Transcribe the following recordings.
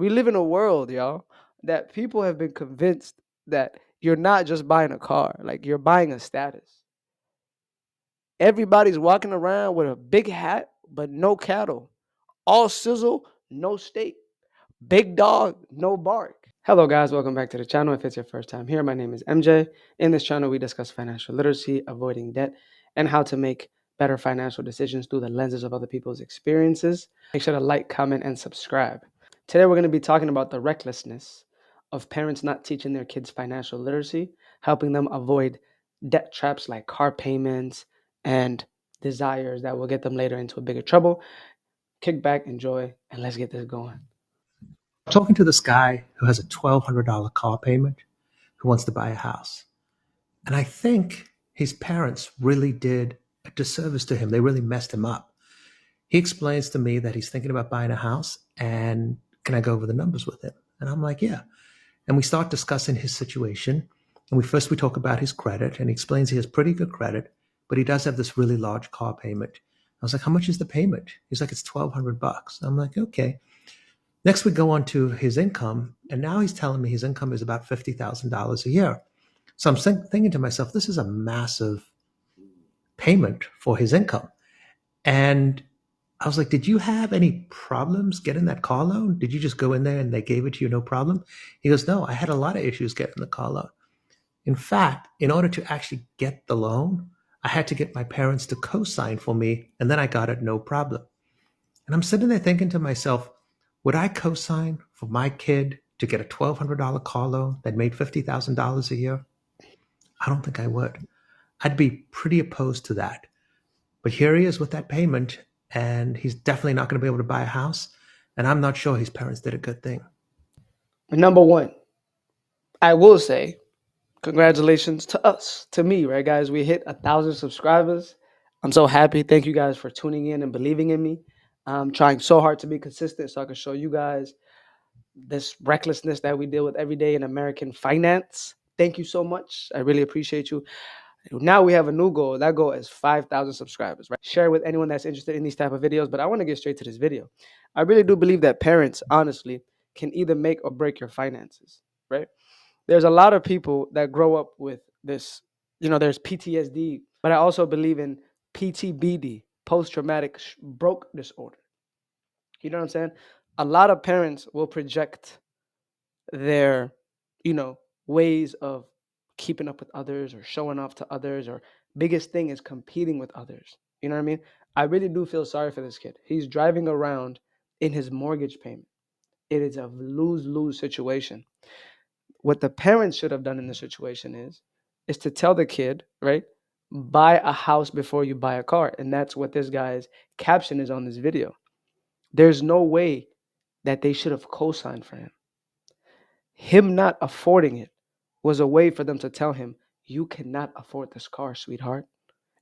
We live in a world, y'all, that people have been convinced that you're not just buying a car, like you're buying a status. Everybody's walking around with a big hat, but no cattle. All sizzle, no steak. Big dog, no bark. Hello, guys. Welcome back to the channel. If it's your first time here, my name is MJ. In this channel, we discuss financial literacy, avoiding debt, and how to make better financial decisions through the lenses of other people's experiences. Make sure to like, comment, and subscribe. Today, we're going to be talking about the recklessness of parents not teaching their kids financial literacy, helping them avoid debt traps like car payments and desires that will get them later into a bigger trouble. Kick back, enjoy, and let's get this going. I'm talking to this guy who has a $1,200 car payment who wants to buy a house. And I think his parents really did a disservice to him. They really messed him up. He explains to me that he's thinking about buying a house and can I go over the numbers with him? And I'm like, yeah. And we start discussing his situation. And we talk about his credit, and he explains he has pretty good credit, but he does have this really large car payment. I was like, how much is the payment? He's like, it's $1,200. I'm like, okay. Next, we go on to his income, and now he's telling me his income is about $50,000 a year. So I'm thinking to myself, this is a massive payment for his income. And I was like, did you have any problems getting that car loan? Did you just go in there and they gave it to you, no problem? He goes, no, I had a lot of issues getting the car loan. In fact, in order to actually get the loan, I had to get my parents to co-sign for me, and then I got it, no problem. And I'm sitting there thinking to myself, would I co-sign for my kid to get a $1,200 car loan that made $50,000 a year? I don't think I would. I'd be pretty opposed to that. But here he is with that payment, and he's definitely not going to be able to buy a house. And I'm not sure his parents did a good thing. Number one, I will say congratulations to us, to me, right, guys? We hit 1,000 subscribers. I'm so happy. Thank you guys for tuning in and believing in me. I'm trying so hard to be consistent so I can show you guys this recklessness that we deal with every day in American finance. Thank you so much. I really appreciate you. Now we have a new goal. That goal is 5,000 subscribers, right? Share with anyone that's interested in these type of videos, but I want to get straight to this video. I really do believe that parents, honestly, can either make or break your finances, right? There's a lot of people that grow up with this, there's PTSD, but I also believe in PTBD, post-traumatic broke disorder. You know what I'm saying? A lot of parents will project their, ways of keeping up with others or showing off to others, or biggest thing is competing with others. You know what I mean? I really do feel sorry for this kid. He's driving around in his mortgage payment. It is a lose-lose situation. What the parents should have done in this situation is to tell the kid, right? Buy a house before you buy a car. And that's what this guy's caption is on this video. There's no way that they should have co-signed for him. Him not affording it was a way for them to tell him, you cannot afford this car, sweetheart.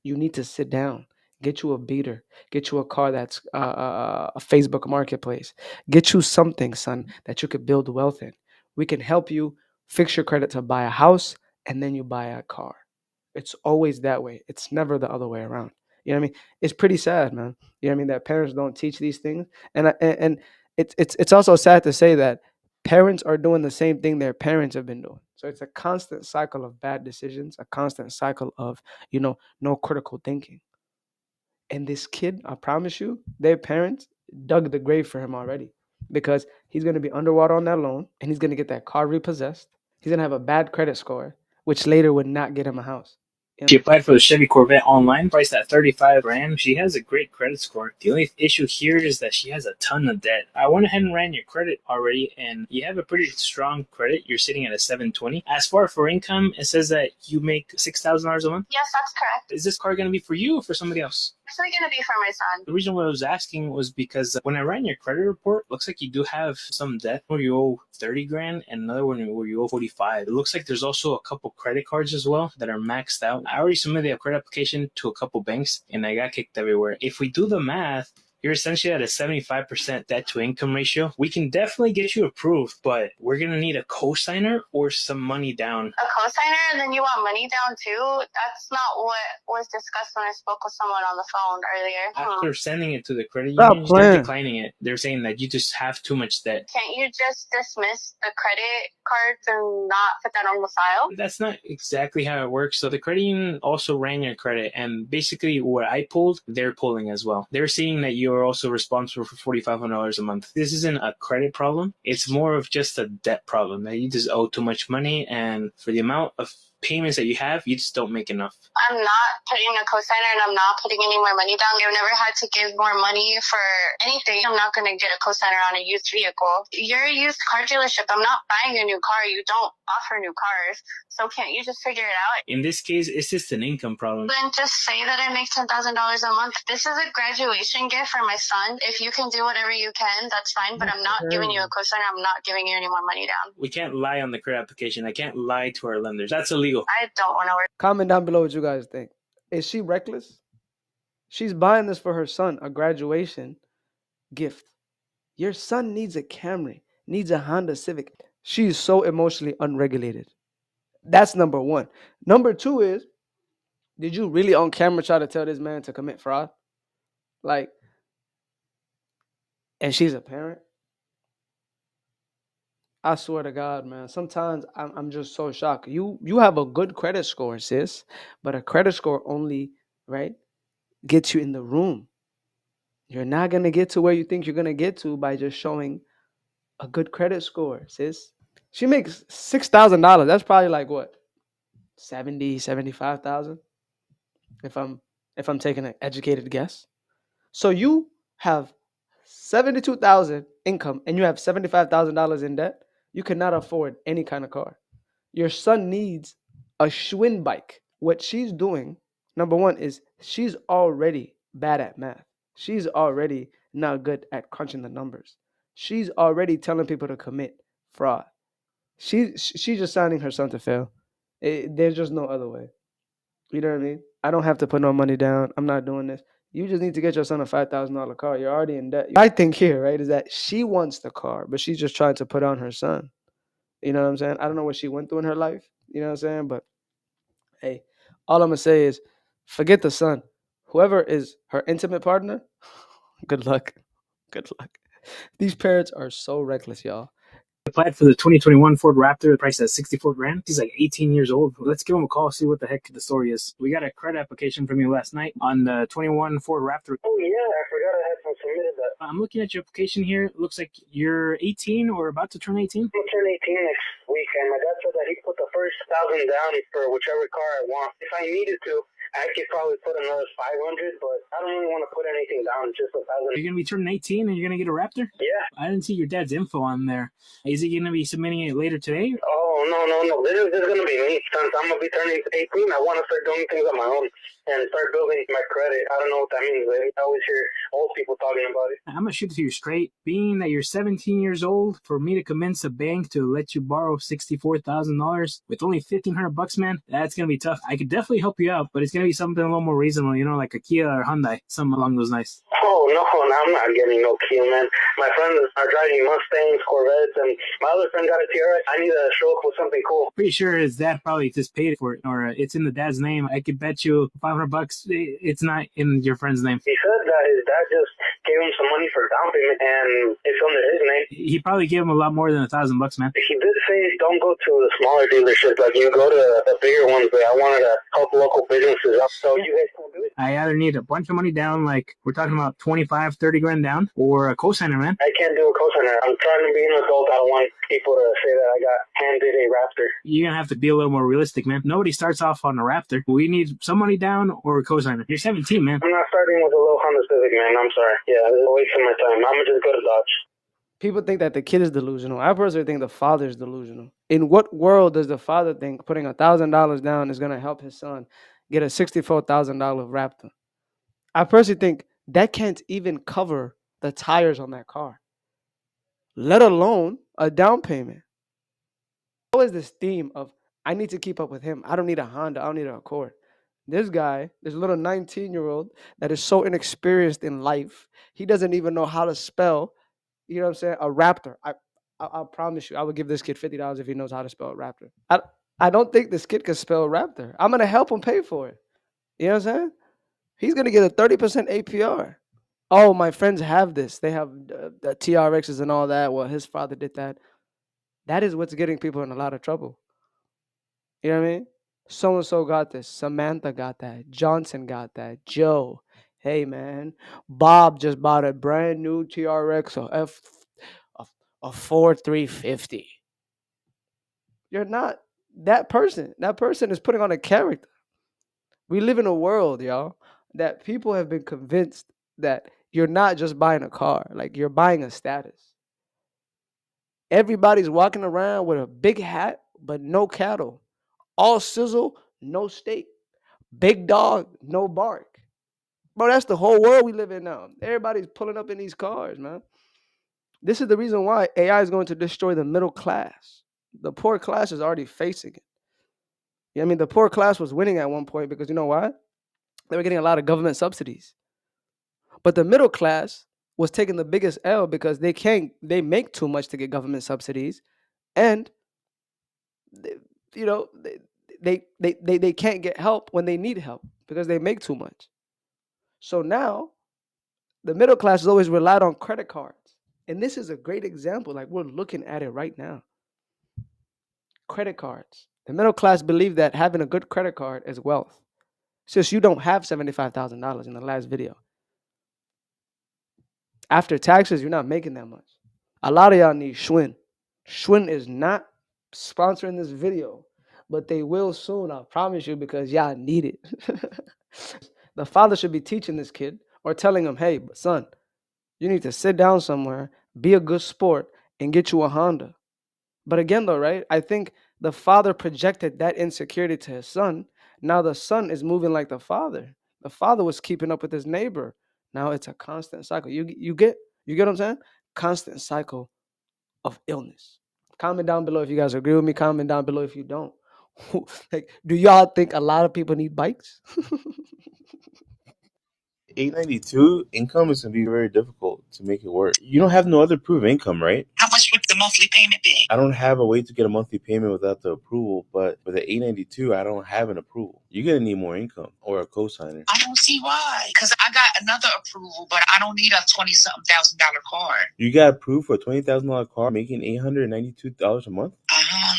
You need to sit down. Get you a beater. Get you a car that's a Facebook marketplace. Get you something, son, that you could build wealth in. We can help you fix your credit to buy a house, and then you buy a car. It's always that way. It's never the other way around. You know what I mean? It's pretty sad, man. You know what I mean? That parents don't teach these things. And it's also sad to say that parents are doing the same thing their parents have been doing. So it's a constant cycle of bad decisions, a constant cycle of, no critical thinking. And this kid, I promise you, their parents dug the grave for him already, because he's going to be underwater on that loan, and he's going to get that car repossessed. He's going to have a bad credit score, which later would not get him a house. She applied for the Chevy Corvette online, priced at 35 grand. She has a great credit score. The only issue here is that she has a ton of debt. I went ahead and ran your credit already, and you have a pretty strong credit. You're sitting at a 720. As far for income, it says that you make $6,000 a month. Yes, that's correct. Is this car going to be for you or for somebody else? It's really going to be for my son. The reason why I was asking was because when I ran your credit report, looks like you do have some debt where you owe 30 grand and another one where you owe 45. It looks like there's also a couple credit cards as well that are maxed out. I already submitted a credit application to a couple banks and I got kicked everywhere. If we do the math, You're essentially at a 75% debt to income ratio. We can definitely get you approved, but we're going to need a cosigner or some money down. A cosigner, and then you want money down too? That's not what was discussed when I spoke with someone on the phone earlier. After sending it to the credit Stop union, playing. they're declining it. They're saying that you just have too much debt. Can't you just dismiss the credit cards and not put that on the file? That's not exactly how it works. So the credit union also ran your credit, and basically what I pulled, they're pulling as well. They're seeing that you're also responsible for $4,500 a month. This isn't a credit problem. It's more of just a debt problem, that you just owe too much money, and for the amount of payments that you have, you just don't make enough. I'm not putting a cosigner and I'm not putting any more money down. I've never had to give more money for anything. I'm not going to get a cosigner on a used vehicle. You're a used car dealership. I'm not buying a new car. You don't offer new cars. So can't you just figure it out? In this case, it's just an income problem. Then just say that I make $10,000 a month. This is a graduation gift for my son. If you can do whatever you can, that's fine. But I'm not giving you a cosigner. I'm not giving you any more money down. We can't lie on the credit application. I can't lie to our lenders. That's illegal. I don't want to work. Comment down below what you guys think. Is she reckless? She's buying this for her son, a graduation gift. Your son needs a Camry, needs a Honda Civic. She's so emotionally unregulated. That's number one. Number two is, did you really on camera try to tell this man to commit fraud? Like, and she's a parent? I swear to God, man. Sometimes I'm just so shocked. You have a good credit score, sis, but a credit score only, right, gets you in the room. You're not gonna get to where you think you're gonna get to by just showing a good credit score, sis. She makes $6,000. That's probably like what, 70, 75,000, if I'm taking an educated guess. So you have 72,000 income and you have $75,000 in debt. You cannot afford any kind of car. Your son needs a Schwinn bike. What she's doing, number one, is she's already bad at math. She's already not good at crunching the numbers. She's already telling people to commit fraud. She's just signing her son to fail. There's just no other way. You know what I mean? I don't have to put no money down. I'm not doing this. You just need to get your son a $5,000 car. You're already in debt. I think here, right, is that she wants the car, but she's just trying to put on her son. You know what I'm saying? I don't know what she went through in her life. You know what I'm saying? But hey, all I'm gonna say is, forget the son. Whoever is her intimate partner, good luck. Good luck. These parents are so reckless, y'all. Applied for the 2021 Ford Raptor, priced at 64 grand. He's like 18 years old. Let's give him a call, see what the heck the story is. We got a credit application from you last night on the 21 Ford Raptor. Oh yeah, I forgot I had submitted that. I'm looking at your application here. It looks like you're 18 or about to turn 18. I'm gonna turn 18 next week, and my dad said that he put the first 1,000 down for whichever car I want. If I needed to, I could probably put another 500, but I don't really want to put anything down, just 1,000. You're gonna be turning 18 and you're gonna get a Raptor? Yeah. I didn't see your dad's info on there. Is he gonna be submitting it later today? Oh, no. This is gonna be me. Since I'm gonna be turning 18, I want to start doing things on my own and start building my credit. I don't know what that means, but I always hear old people talking about it. I'm gonna shoot it to you straight. Being that you're 17 years old, for me to convince a bank to let you borrow $64,000 with only $1,500, man, that's gonna be tough. I could definitely help you out, but it's gonna be something a little more reasonable, you know, like a Kia or Hyundai, something along those lines. Oh, no, I'm not getting no Kia, man. My friends are driving Mustangs, Corvettes, and my other friend got a TRX. I need to show up with something cool. Pretty sure his dad probably just paid for it, or it's in the dad's name. I could bet you $500 it's not in your friend's name. He said that his dad just gave him some money for down payment, and it's under his name. He probably gave him a lot more than $1,000, man. He did say don't go to the smaller dealerships, like you go to the bigger ones, but I wanted to help local businesses up, so you guys can do it. I either need a bunch of money down, like we're talking about 25, 30 grand down, or a cosigner, man. I can't do a cosigner. I'm trying to be an adult. I don't want people to say that I got handed a Raptor. You're going to have to be a little more realistic, man. Nobody starts off on a Raptor. We need some money down or a cosigner. You're 17, man. I'm not starting with a low Honda Civic, man. I'm sorry. Yeah, this is a waste of my time. I'm going to just go to Dodge. People think that the kid is delusional. I personally think the father is delusional. In what world does the father think putting $1,000 down is going to help his son get a $64,000 Raptor? I personally think that can't even cover the tires on that car, let alone a down payment. Always this theme of, I need to keep up with him. I don't need a Honda. I don't need an Accord. This guy, this little 19-year-old that is so inexperienced in life, he doesn't even know how to spell, you know what I'm saying, a raptor. I promise you, I would give this kid $50 if he knows how to spell raptor. I don't think this kid can spell raptor. I'm gonna help him pay for it. You know what I'm saying? He's gonna get a 30% APR. Oh, my friends have this. They have the TRXs and all that. Well, his father did that. That is what's getting people in a lot of trouble. You know what I mean? So and so got this. Samantha got that. Johnson got that. Joe. Hey man, Bob just bought a brand new TRX, a Ford 350. You're not that person. That person is putting on a character. We live in a world, y'all, that people have been convinced that you're not just buying a car, like you're buying a status. Everybody's walking around with a big hat, but no cattle. All sizzle, no steak. Big dog, no bark. Bro, that's the whole world we live in now. Everybody's pulling up in these cars, man. This is the reason why AI is going to destroy the middle class. The poor class is already facing it. You know what I mean? The poor class was winning at one point because you know why? They were getting a lot of government subsidies. But the middle class was taking the biggest L because they make too much to get government subsidies, and they, you know they can't get help when they need help because they make too much. So now the middle class has always relied on credit cards. And this is a great example. Like we're looking at it right now. Credit cards. The middle class believe that having a good credit card is wealth. Since you don't have $75,000 in the last video. After taxes, you're not making that much. A lot of y'all need Schwinn. Schwinn is not sponsoring this video, but they will soon, I promise you, because y'all need it. The father should be teaching this kid or telling him, hey, son, you need to sit down somewhere, be a good sport, and get you a Honda. But again, though, right? I think the father projected that insecurity to his son. Now the son is moving like the father. The father was keeping up with his neighbor. Now it's a constant cycle. You get what I'm saying? Constant cycle of illness. Comment down below if you guys agree with me. Comment down below if you don't. Like, do y'all think a lot of people need bikes? 892 income is going to be very difficult to make it work. You don't have no other proof of income, right? How much would the monthly payment be? I don't have a way to get a monthly payment without the approval, but for the 892, I don't have an approval. You're going to need more income or a cosigner. I don't see why. Because I got another approval, but I don't need a $20-something thousand car. You got approved for a $20,000 car making $892 a month?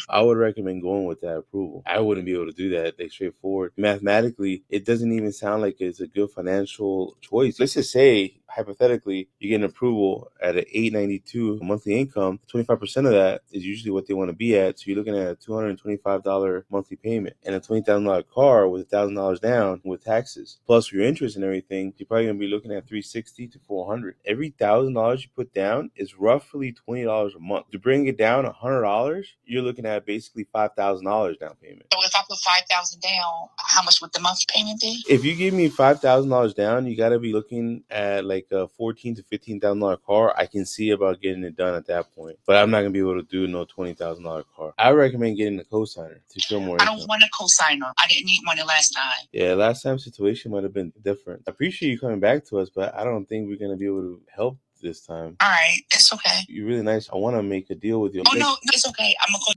I would recommend going with that approval. I wouldn't be able to do that. They straightforward. Mathematically, it doesn't even sound like it's a good financial choice. Let's just say, hypothetically, you get an approval at an $892 monthly income. 25% of that is usually what they want to be at. So you're looking at a $225 monthly payment and a $20,000 car with $1,000 down with taxes. Plus your interest and everything, you're probably going to be looking at $360 to $400. Every $1,000 you put down is roughly $20 a month. To bring it down $100, you're looking at basically $5,000 down payment. So if I put $5,000 down, how much would the monthly payment be? If you give me $5,000 down, you got to be looking at like a $14,000 to $15,000 car. I can see about getting it done at that point, but I'm not gonna be able to do no $20,000 car. I recommend getting a cosigner to show more income. I don't want a cosigner. I didn't need one the last time. Yeah, last time's situation might have been different. I appreciate you coming back to us, but I don't think we're gonna be able to help this time. All right, it's okay. You're really nice. I want to make a deal with you. Oh no, it's okay. I'm gonna call.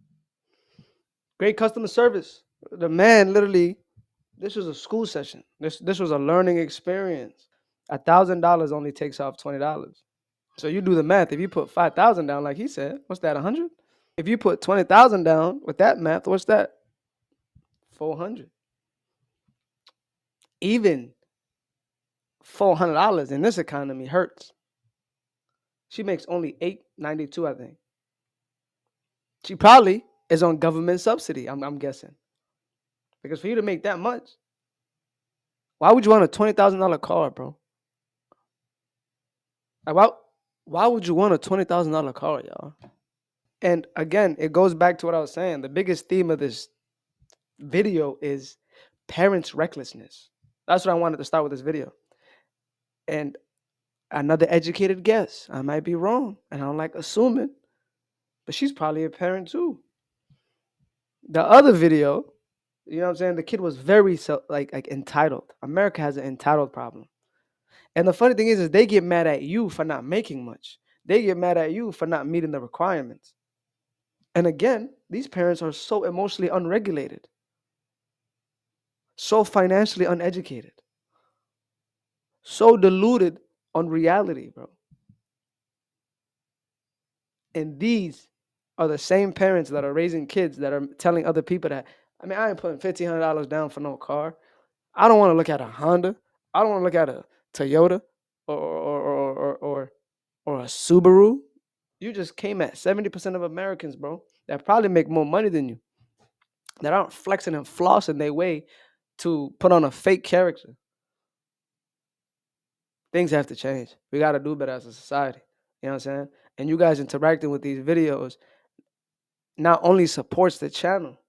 Great customer service. The man literally, this was a school session. This was a learning experience. $1,000 only takes off $20. So you do the math. If you put 5,000 down, like he said, what's that? 100. If you put 20,000 down with that math, what's that? 400. Even $400 in this economy hurts. She makes only $892, I think. She probably is on government subsidy. I'm guessing. Because for you to make that much, why would you want a $20,000 car, bro? Like, why would you want a $20,000 car, y'all? And again, it goes back to what I was saying. The biggest theme of this video is parents' recklessness. That's what I wanted to start with this video. And another educated guess. I might be wrong, and I don't like assuming, but she's probably a parent too. The other video You know what I'm saying? The kid was very like entitled. America has an entitled problem. And the funny thing is they get mad at you for not making much. They get mad at you for not meeting the requirements. And again, these parents are so emotionally unregulated, so financially uneducated, so deluded on reality, bro. And these are the same parents that are raising kids that are telling other people that, I mean, I ain't putting $1,500 down for no car. I don't want to look at a Honda. I don't want to look at a Toyota or a Subaru. You just came at 70% of Americans, bro, that probably make more money than you, that aren't flexing and flossing their way to put on a fake character. Things have to change. We got to do better as a society. You know what I'm saying? And you guys interacting with these videos not only supports the channel,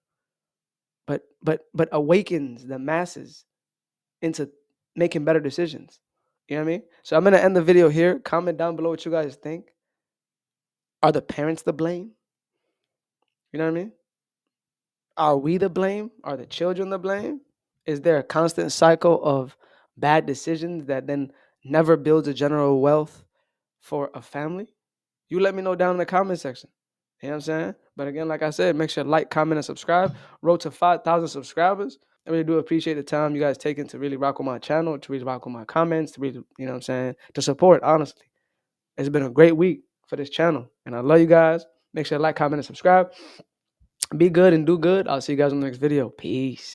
but awakens the masses into making better decisions. You know what I mean? So I'm gonna end the video here. Comment down below what you guys think. Are the parents to blame? You know what I mean? Are we to blame? Are the children to blame? Is there a constant cycle of bad decisions that then never builds a general wealth for a family? You let me know down in the comment section. You know what I'm saying? But again, like I said, make sure to like, comment, and subscribe. Road to 5,000 subscribers. I really do appreciate the time you guys taking to really rock with my channel, to really rock with my comments, to really, you know what I'm saying, to support, honestly. It's been a great week for this channel. And I love you guys. Make sure to like, comment, and subscribe. Be good and do good. I'll see you guys in the next video. Peace.